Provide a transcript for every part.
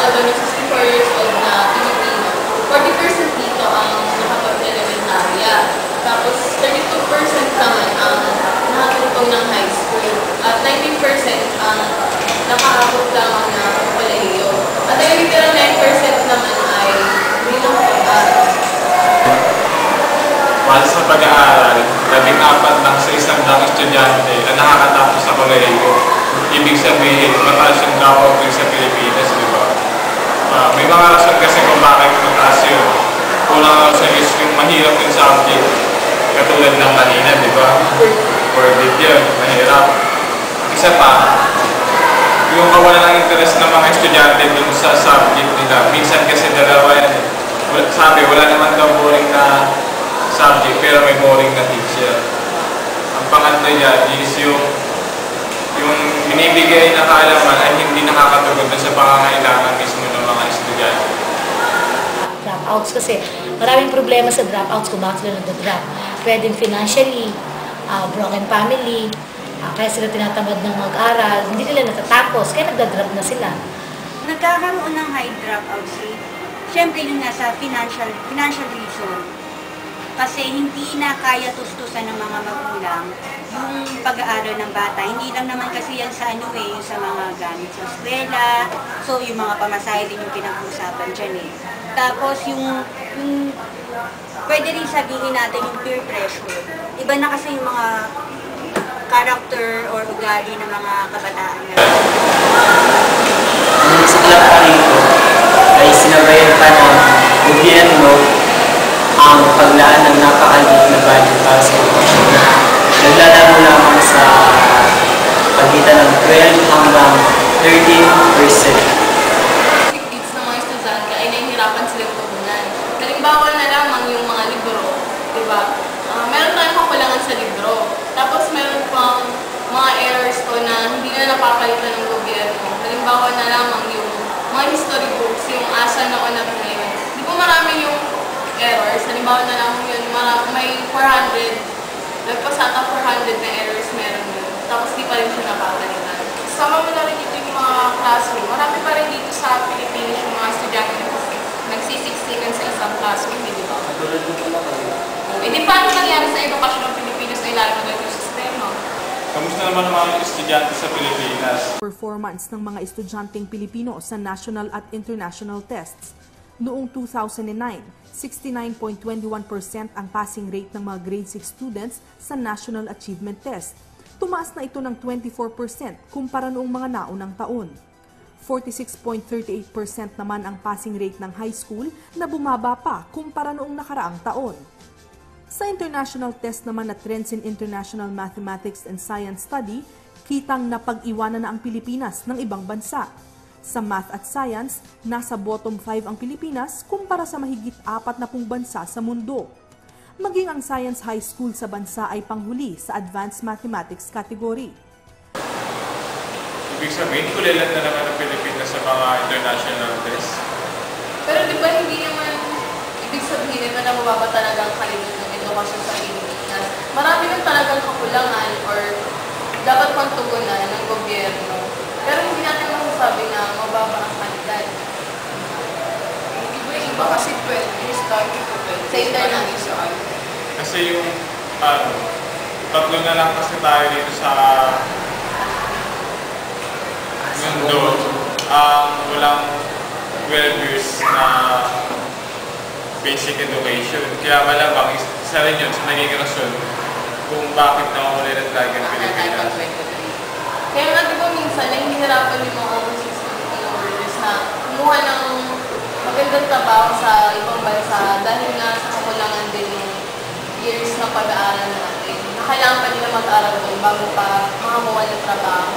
although na 64 years old na Pilipino, 40% dito ang nakapag-elementarya. Tapos 32% naman ang nakatungtong ng high school. At 19% ang nakaabot lamang ng kolehiyo. At ang literang 9% naman ay bilang pag-aaral. Mahal sa pag-aaral, 14 lang sa isang daang estudyante ang nakakatapos sa kolehiyo. Ibig sabihin, mataas yung dropout rin sa Pilipinas, di ba? May mga rason kasi kung bakit mataas yun. Unang rason is yung mahirap yung subject. Katulad ng kanina, di ba? Worded yun, mahirap. Isa pa, yung kawalan ng interest ng mga estudyante dun sa subject nila. Minsan kasi dalawa yan. Sabi, wala naman daw boring na subject, pero may boring na teacher. Ang pangatlo yan is yung binibigay na kaalaman ay hindi nakakatugon sa pangangailangan mismo ng mga estudyante. Dropouts kasi maraming problema sa dropouts kung bakit sila nag-drop. Pwedeng financially, broken family, kaya sila tinatamad ng mag-aral, hindi nila natatapos, kaya nagda-drop na sila. Nagkakaroon ng high dropouts rate. Siyempre yung nasa financial reason. Kasi hindi na kaya tustusan ng mga magulang yung pag-aaral ng bata. Hindi lang naman kasi yan sa yung sa mga gamit sa eskwela. So yung mga pamasahe din yung pinag-uusapan dyan eh. Tapos yung pwede rin sabihin natin yung peer pressure. Iba na kasi yung mga character or ugali ng mga kabataan na. Ang siklap pa rito ay sinabayan pa ng gobyerno ang paglaan ng napakaliit na budget para sa edukasyon. Naglalaro lamang sa pagitan ng 12 hanggang 13%. Ng mga estudyante ay nahihirapan silang tugunan. Halimbawa na lamang yung mga libro, di ba? Meron tayong kakulangan sa libro. Tapos meron pang mga errors ko na hindi na napapalitan ng gobyerno. Halimbawa na lamang yung mga history books, yung asa noon at ngayon. Di ba marami yung errors? Halimbawa na lamang yun, may 400, nagpasata 400 na errors meron yun. Tapos di pa rin siya napapalitan. Sama mo na rin dito yung mga classroom. Marami pa rin dito sa Pilipinas yung mga estudyante nagsisiksikan sa isang classroom, di ba? Hindi paano nangyari sa edukasyon ng Pilipinas na ilalim na yung sistema? Kamusta naman ang mga estudyante sa Pilipinas? Performance ng mga estudyanteng Pilipino sa national at international tests. Noong 2009, 69.21% ang passing rate ng mga grade 6 students sa National Achievement Test. Tumaas na ito ng 24% kumpara noong mga naunang taon. 46.38% naman ang passing rate ng high school na bumaba pa kumpara noong nakaraang taon. Sa international test naman na Trends in International Mathematics and Science Study, kitang napag-iwanan na ang Pilipinas ng ibang bansa. Sa math at science, nasa bottom 5 ang Pilipinas kumpara sa mahigit 40 bansa sa mundo. Maging ang science high school sa bansa ay panghuli sa advanced mathematics category. Ibig sabihin, kulilan na naman ang Pilipinas sa mga international tests. Pero di ba hindi naman ibig sabihin na mababa talaga ang kalidad ng edukasyon sa Pilipinas? Marami lang talagang kakulangan or dapat pang tugunan ng gobyerno. Pero hindi natin masasabi na mababa ang kalidad. Iba kasi 12 years starting to 12 sa international. Kasi yung tatlo na lang kasi tayo dito sa mundo walang 12 years na basic education. Kaya malamang isa rin yun sa naging rason kung bakit nakawala na talaga ang Pilipinas. Kaya nga di ba minsan nahihirapan yung mga overseas workers na kumuha ng magandang trabaho sa ibang bansa dahil nga sa kakulangan din yung years na pag-aaral natin. Kailangan pa nila mag-aaral doon bago pa makamuha ng trabaho.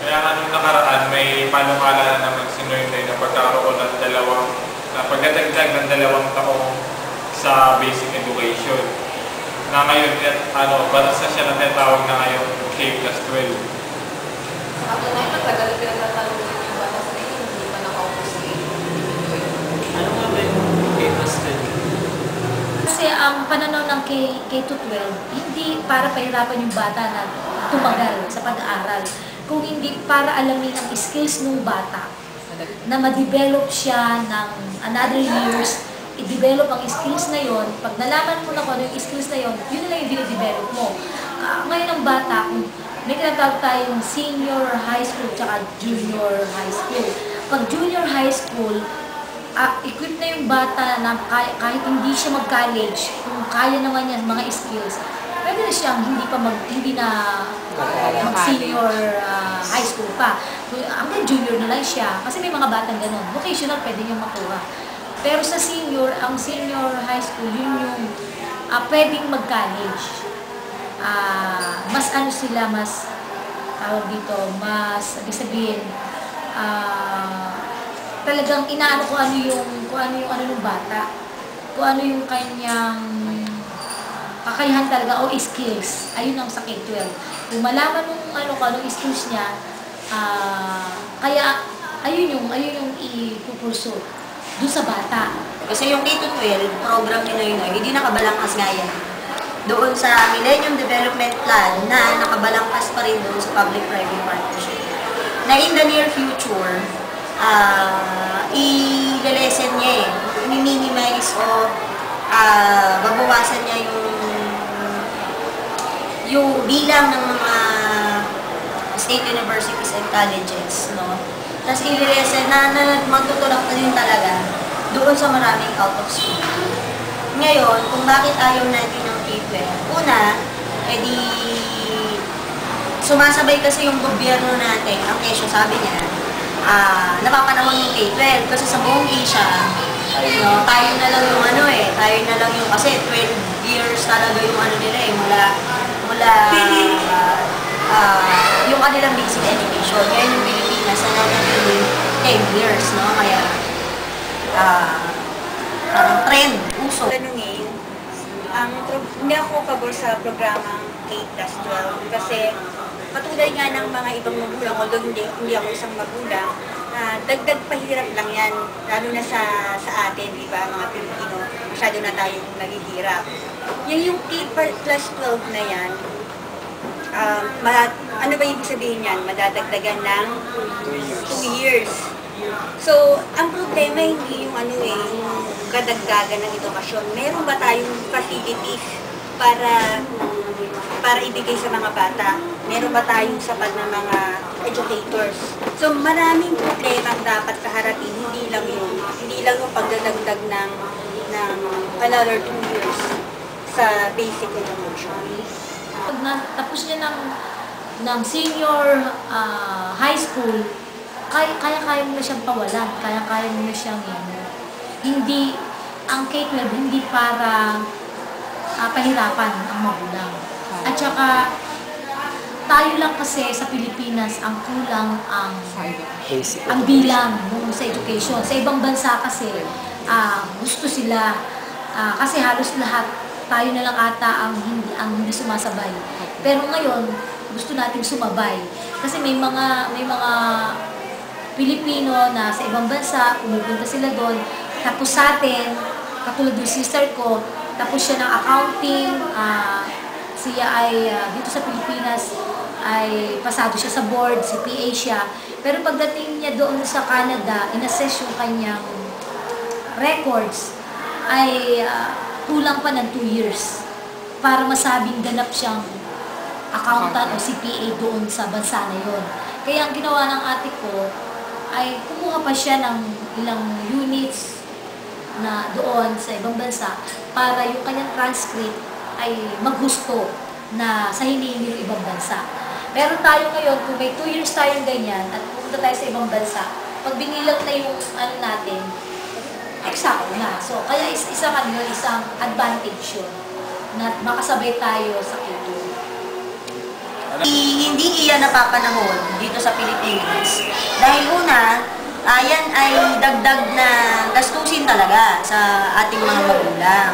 Kaya nga nung nakaraan, may panukala na naman si Noynoy na pagkakaroon ng pagdadagdag ng 2 taong sa basic education. Na ngayon, batas na siya na tinatawag na ngayon K+12. Sa katunay, matagal pinagtatanong yung batas na yun, hindi pa nakaupos Ano nga ba yung K+12? Kasi ang pananaw ng K-12, hindi para pahirapan yung bata na tumagal sa pag-aaral. Kung hindi para alamin ang skills ng bata na ma-develop siya ng another years, i-develop ang skills na yon. Pag nalaman mo na kung ano yung skills na yon, yun na lang yung dine-develop mo. Ngayon ang bata, kung may tinatawag tayong senior high school tsaka junior high school. Pag junior high school, equip na yung bata na kahit hindi siya mag-college, kung kaya naman yan, mga skills, pwede na siyang hindi na mag-senior high school pa. Hanggang junior na lang siya. Kasi may mga batang ganun. Vocational, pwede niyang makuha. Pero sa senior, ang senior high school, yun yung pwedeng mag-college. Mas ano sila, mas tawag dito, mas ibig sabihin, talagang inaano kung ano yung ng bata, kung ano yung kanyang kakayahan talaga o skills. Ayun ang sa K-12. Kung malaman mo kung anong skills niya, kaya ayun yung ipupurso doon sa bata. Kasi yung K-12 program nila yun ay hindi nakabalangkas nga yan doon sa Millennium Development Plan na nakabalangkas pa rin doon sa public-private partnership. Na in the near future, i-lesson niya i-minimize o babawasan niya yung bilang ng mga state universities and colleges, no? Tapos i-lesson na magtutulak na din talaga doon sa maraming out of school. Ngayon, kung bakit ayaw natin ng K-12, una, edi sumasabay kasi yung gobyerno natin, ang kesyo sabi niya, napapanahon yung K-12 kasi sa buong Asia, tayo na lang yung tayo na lang yung, kasi 12 years talaga yung nila mula yung kanilang basic education. Kaya yung Pilipinas na natin 10 years, no? Kaya trend, uso. Tanungin, hindi ako pabor sa programang K-12 kasi patulad nga ng mga ibang magulang, although hindi ako isang magulang, dagdag pahirap lang yan, lalo na sa atin, di ba, mga Pilipino, masyado na tayong naghihirap. Yung K-12 na yan, ano ba ibig sabihin yan? Madadagdagan ng 2 years. So, ang problema hindi yung yung kadagdagan ng edukasyon. Meron ba tayong facilities para ibigay sa mga bata? Meron ba tayong sapat na mga educators? So, maraming problema ang dapat kaharapin, hindi lang yung pagdadagdag ng another 2 years sa basic education. Pag natapos niya ng senior high school, kaya mo na siyang pawalan, kaya mo na siyang hindi, ang K-12 hindi para pahirapan ang magulang. At saka, tayo lang kasi sa Pilipinas ang kulang ang bilang sa education. Sa ibang bansa kasi, gusto sila, kasi halos lahat, tayo na lang ata ang hindi sumasabay. Pero ngayon, gusto natin sumabay. Kasi may mga Pilipino na sa ibang bansa, pumupunta sila doon. Tapos sa atin, katulad yung sister ko, tapos siya ng accounting, siya ay dito sa Pilipinas, ay pasado siya sa board, CPA siya. Pero pagdating niya doon sa Canada, in-assess yung kanyang records, ay kulang pa ng 2 years para masabing ganap siyang accountant o CPA doon sa bansa na yon. Kaya ang ginawa ng ate ko ay kumuha pa siya ng ilang units na doon sa ibang bansa para yung kanyang transcript ay maghusto na sa hinihingi ng ibang bansa. Pero tayo ngayon, kung may 2 years tayong ganyan at pupunta tayo sa ibang bansa, pag binilang na yung natin, eksakto na. So, kaya isang advantage yun na makasabay tayo sa K-12. Hindi iyan napapanahon dito sa Pilipinas. Dahil una, yan ay dagdag na gastusin talaga sa ating mga magulang.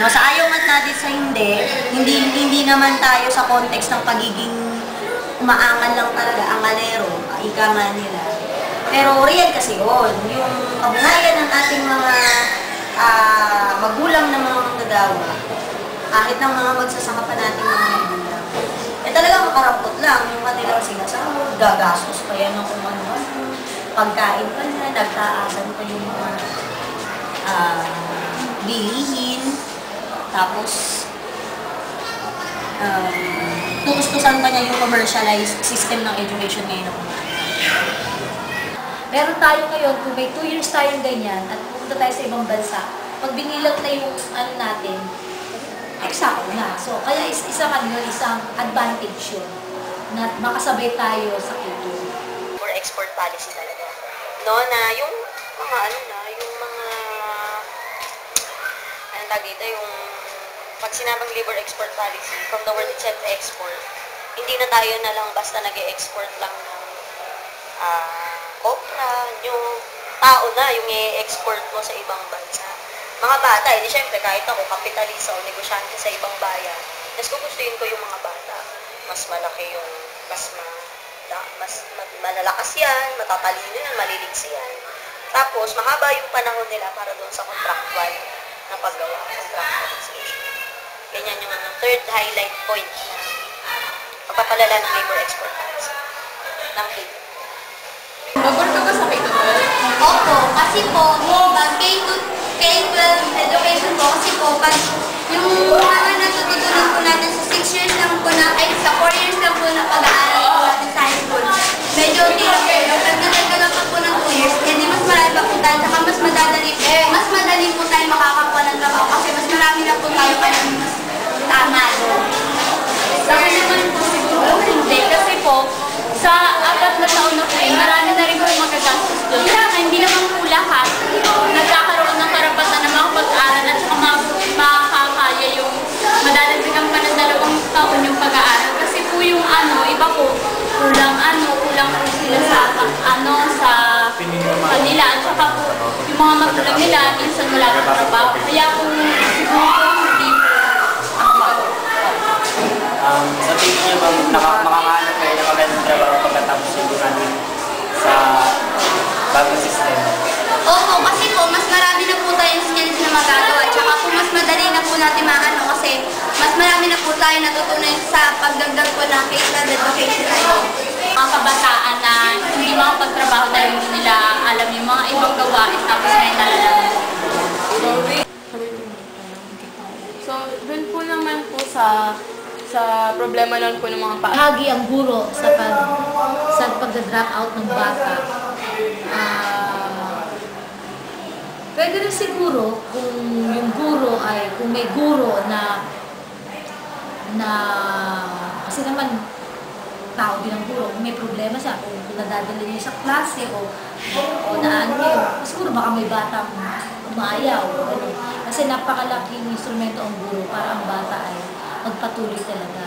No, sa ayaw man natin sa hindi naman tayo sa context ng pagiging umaangal lang talaga, angalero, ika nga nila. Pero real kasi yun, yung kabuhayan ng ating mga magulang na mga manggagawa, kahit ng mga magsasaka pa natin mga magulang, talagang makarampot lang yung kanilang sinasahod, gagastos pa yan ng kung ano-ano. pagkain pa niya, nagtaasan pa yung mga bilihin. Tapos, tutustusan pa niya yung commercialized system ng education ngayon. Meron tayo ngayon, kung may 2 years tayong ganyan at pupunta tayo sa ibang bansa, pag binilang na yung ano natin, eksakto na. So, kaya isa man yun, isang advantage yun na makasabay tayo sa kultura. For export policy talaga. No, na yung mga anong tawag dito, yung pag sinabang labor export policy, from the word itself, export, hindi na tayo na lang basta nag-e-export lang ng kopra, yung tao na yung i-export mo sa ibang bansa. Mga bata, hindi syempre kahit ako, kapitalista o negosyante sa ibang bayan, mas gugustuhin ko yung mga bata. Mas malaki yung, mas malalakas yan, matatalino yan, maliligsi yan. Tapos, mahaba yung panahon nila para doon sa contractual na paggawa, contractual execution. Ganyan yung third highlight point na pagpapalala ng labor export policy ng K. Babor ka ba sa K-12? Opo, kasi po, pag K-12 education po, kasi po, pag yung mga natututunan po natin sa 6 years lang po na, ay sa 4 years lang po na pag-aaral po natin sa high school, medyo tira po yun. Pag natagdagan pa po ng 2 years, edi mas marami pa po tayo, saka mas madali po tayo makakakuha ng trabaho kasi mas marami na po tayo pa ng mas tama doon. Sa akin naman po siguro hindi. Kasi po, sa 4 na taon na po, marami na rin po magagastos doon. Hindi naman po lahat nagkakaroon ng karapatan na makapag-aral at saka makakaya yung madadagdagan pa ng 2 taon yung pag-aaral. Kasi po yung iba po, kulang po sila sa kanila. At saka po, yung mga magulang nila, minsan wala ng trabaho. Kaya po, siguro po, hindi po Sa tingin niyo bang makakahanap kayo ng magandang trabaho pagkatapos yung natin sa bagong system? Opo, kasi po, mas marami na po tayong skills na magagawa. Tsaka po, mas madali na po natin maano kasi mas marami na po tayo natutunan sa pagdagdag po ng K-12 education na ito. mga kabataan na hindi makapagtrabaho dahil hindi nila alam yung mga ibang gawain tapos ngayon nalalaman. So, dun po naman po sa problema nun po ng mga Bahagi ang guro sa pagda-drop out ng bata. Pwede rin siguro kung yung guro ay, kung may guro na kasi naman tao din ang guro, kung may problema siya, kung nadadala niya sa klase o naano yun, siguro baka may batang umayaw. Kasi napakalaking instrumento ang guro para ang bata ay magpatuloy talaga.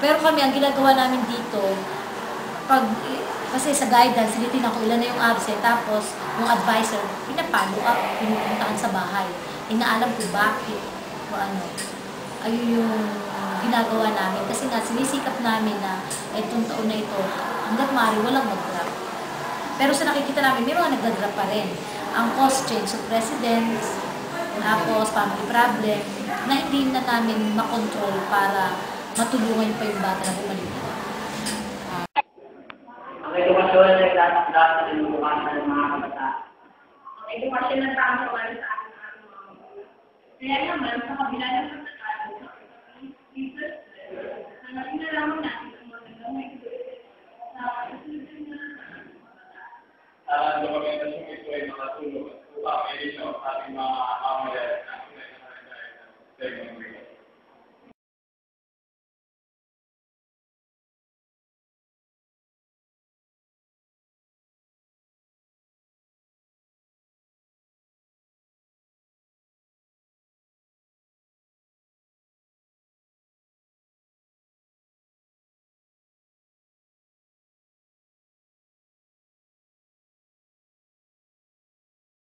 Pero kami, ang ginagawa namin dito, kasi sa guidance, silitin ako ilan na yung absent, tapos yung advisor, pinapalo up, pinupuntahan sa bahay. Inaalam ko bakit, o ano. Ayun yung ginagawa namin. Kasi nga, sinisikap namin na itong taon na ito, hanggat maaari, walang mag-drop. Pero sa nakikita namin, may mga nagda-drop pa rin. Ang cost change of residence, tapos family problem, na hindi na namin makontrol para matulungan pa yung bata na bumalik. Ang edukasyon ay lahat na tinubukasan ng mga kabataan. Ang edukasyon ng tama para sa ating mga magulang. Kaya naman, sa kabila ng pagkakataon, na natinalaman natin ang mga nagawin sa isusunod na ng kabataan. Ang dokumentasyon ito ay makatulong upang i-reach ang ating mga mamamayan na